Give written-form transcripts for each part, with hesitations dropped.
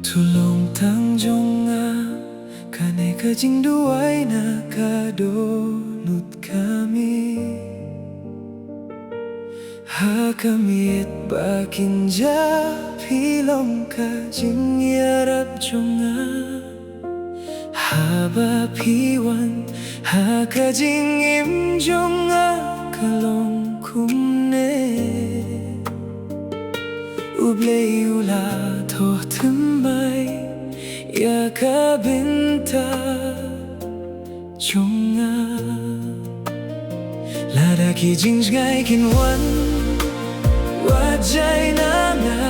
Tulong tang jonga kane kajing duway na kadunot kami. Hakamit bakin ja pilong kajing yarap jonga. Haba piwan hakajing im jonga kalong kumne. Ublay ula toh tumay ya kabinta jonga. Lada ki jings gai kinwan wajay na nga.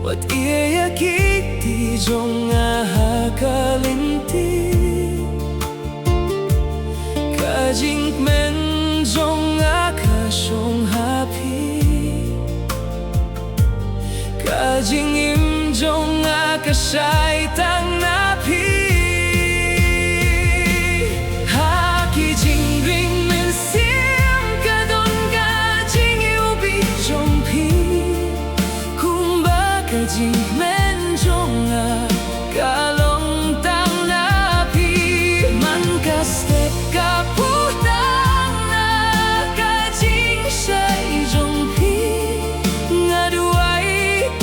Wat iya kiti jonga hakalinti. Kajing men jonga kasyong happy. Kajing im jonga kasay tang napi. Haki jing ring men sim kadon kajing iubi jong pi. Kumba kajing men jonga kalong tang napi. Man kastek kaputang na kajing say jong pi. Ngaduay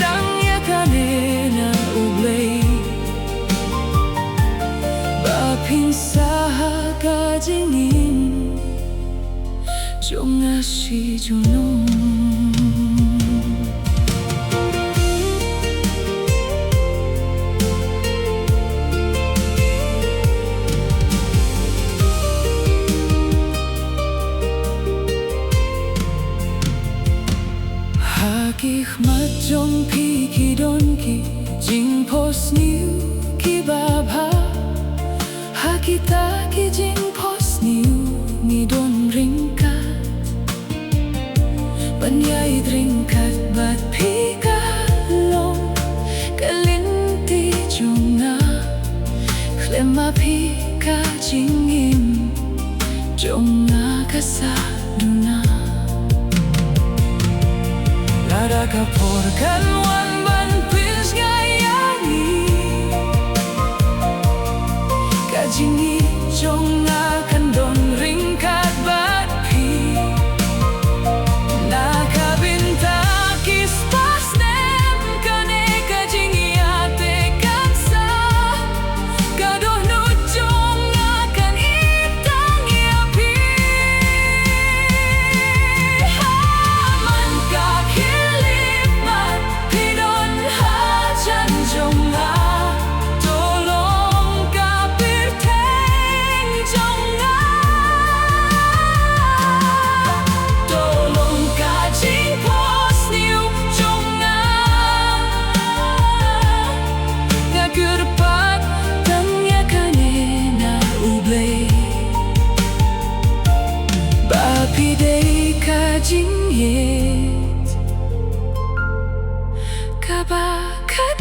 tang yakanena ublay. Bapinsaha kajingin jonga si junong. Hikmat jong pi ki don ki jing pos niu ki baba. Hakita ki jing pos niu ni don ringkat. Banyay ringkat bat pi kalong kalinti jonga. Klema pi ka jing im jonga kasaduna. Lada kapor kalwan ban pils gayani. Kajingi jonga kandon ringkat bat pi. Nakabinta kis pas nem kane kajingi ate kansa. Kadoh no jonga kan itang yapi. Haman kakilipat pidon hajan jonga. Tolong kapirteng jonga. Tolong kajing pos niu jonga. Ngagurpat tang yakanena ublay. Bapidey kajing yet kabakat